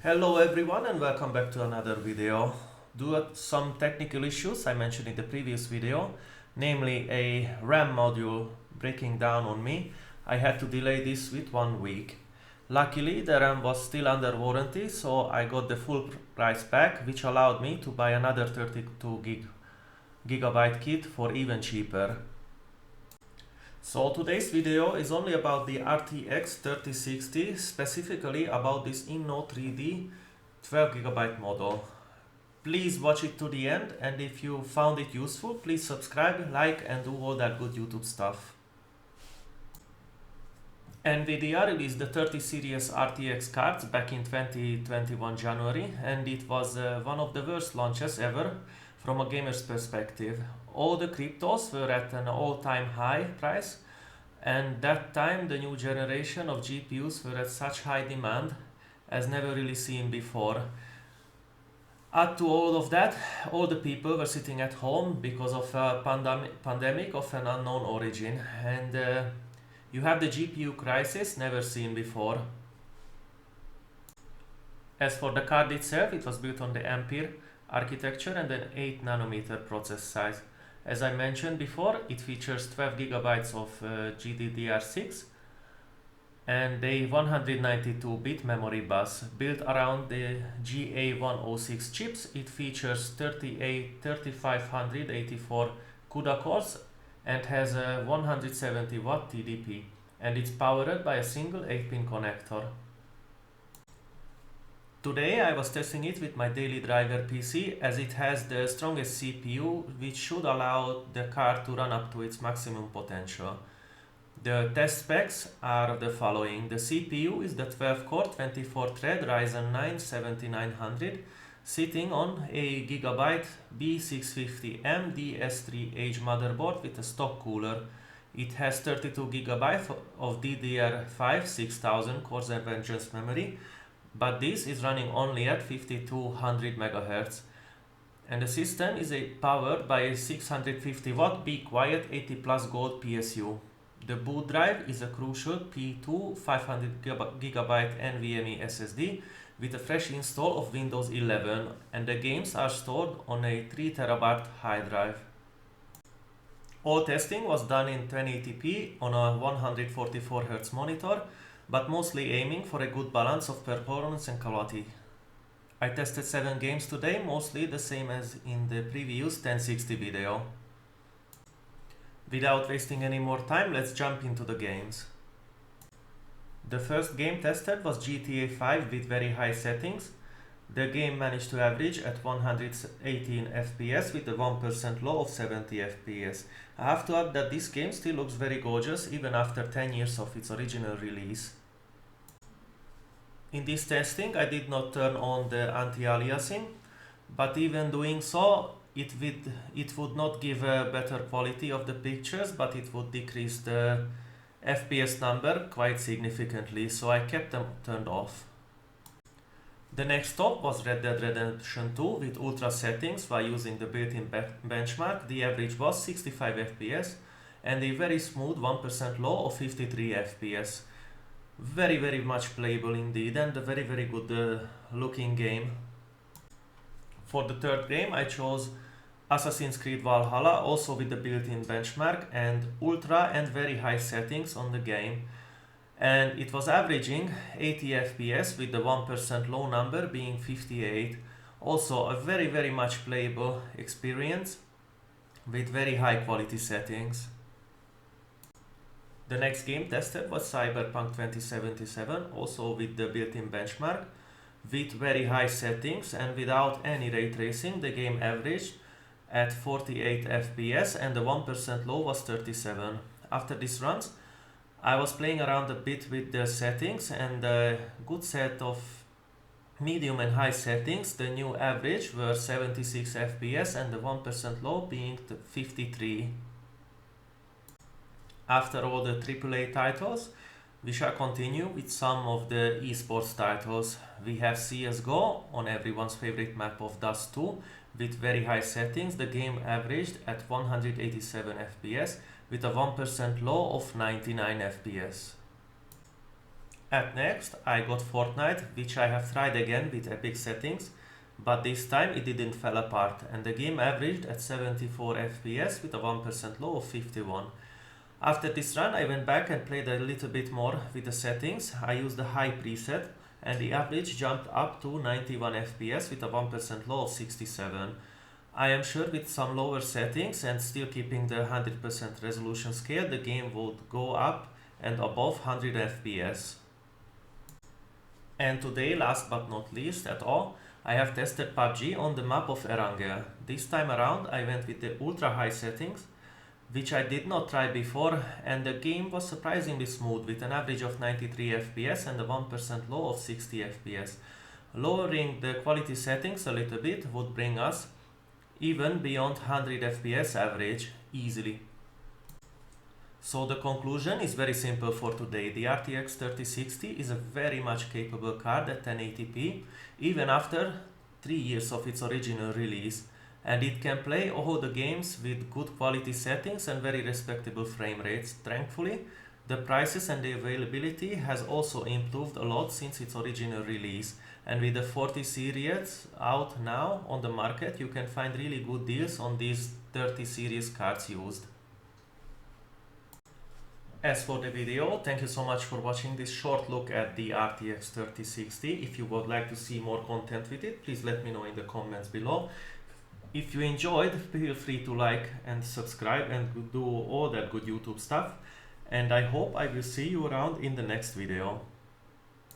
Hello everyone and welcome back to another video. Due to some technical issues I mentioned in the previous video, namely a RAM module breaking down on me, I had to delay this with 1 week. Luckily the RAM was still under warranty, so I got the full price back, which allowed me to buy another 32GB kit for even cheaper. So today's video is only about the RTX 3060, specifically about this Inno3D 12GB model. Please watch it to the end, and if you found it useful, please subscribe, like and do all that good YouTube stuff. Nvidia released the 30 series RTX cards back in 2021 January, and it was one of the worst launches ever from a gamer's perspective. All the cryptos were at an all-time high price, and that time the new generation of GPUs were at such high demand as never really seen before. Add to all of that, all the people were sitting at home because of a pandemic of an unknown origin, and you have the GPU crisis never seen before. As for the card itself, it was built on the Ampere architecture and an 8nm process size. As I mentioned before, it features 12GB of GDDR6 and a 192-bit memory bus. Built around the GA106 chips, it features 3584 CUDA cores and has a 170W TDP, and it's powered by a single 8-pin connector. Today I was testing it with my daily driver PC, as it has the strongest CPU, which should allow the card to run up to its maximum potential. The test specs are the following. The CPU is the 12-core 24-thread Ryzen 9 7900 sitting on a Gigabyte B650M DS3H motherboard with a stock cooler. It has 32GB of DDR5 6000 cores and vengeance memory, but this is running only at 5200 MHz. And the system is powered by a 650W Be Quiet 80 Plus Gold PSU. The boot drive is a Crucial P2 500GB NVMe SSD with a fresh install of Windows 11, and the games are stored on a 3TB hard drive. All testing was done in 1080p on a 144Hz monitor, but mostly aiming for a good balance of performance and quality. I tested 7 games today, mostly the same as in the previous 1060 video. Without wasting any more time, let's jump into the games. The first game tested was GTA 5 with very high settings. The game managed to average at 118 FPS with a 1% low of 70 FPS. I have to add that this game still looks very gorgeous even after 10 years of its original release. In this testing I did not turn on the anti-aliasing, but even doing so, it would not give a better quality of the pictures, but it would decrease the FPS number quite significantly, so I kept them turned off. The next stop was Red Dead Redemption 2 with ultra settings while using the built-in benchmark. The average was 65 FPS and a very smooth 1% low of 53 FPS. Very much playable indeed, and a very good looking game. For the third game I chose Assassin's Creed Valhalla, also with the built-in benchmark and ultra and very high settings on the game, and it was averaging 80 FPS with the 1% low number being 58. Also a very much playable experience with very high quality settings. The next game tested was Cyberpunk 2077, also with the built-in benchmark. With very high settings and without any ray tracing, the game averaged at 48 FPS and the 1% low was 37. After these runs, I was playing around a bit with the settings, and a good set of medium and high settings. The new average were 76 FPS and the 1% low being 53. After all the AAA titles, we shall continue with some of the esports titles. We have CSGO on everyone's favorite map of Dust 2 with very high settings. The game averaged at 187 FPS with a 1% low of 99 FPS. At next, I got Fortnite, which I have tried again with epic settings, but this time it didn't fall apart and the game averaged at 74 FPS with a 1% low of 51. After this run, I went back and played a little bit more with the settings. I used the high preset and the average jumped up to 91 FPS with a 1% low of 67. I am sure with some lower settings and still keeping the 100% resolution scale, the game would go up and above 100 FPS. And today, last but not least at all, I have tested PUBG on the map of Erangel. This time around I went with the ultra high settings, which I did not try before, and the game was surprisingly smooth with an average of 93 FPS and a 1% low of 60 FPS. Lowering the quality settings a little bit would bring us even beyond 100 FPS average easily. So the conclusion is very simple for today. The RTX 3060 is a very much capable card at 1080p even after 3 years of its original release, and it can play all the games with good quality settings and very respectable frame rates. Thankfully, the prices and the availability has also improved a lot since its original release, and with the 40 series out now on the market, you can find really good deals on these 30 series cards used. As for the video, thank you so much for watching this short look at the RTX 3060. If you would like to see more content with it, please let me know in the comments below. If you enjoyed, feel free to like and subscribe and do all that good YouTube stuff. And I hope I will see you around in the next video.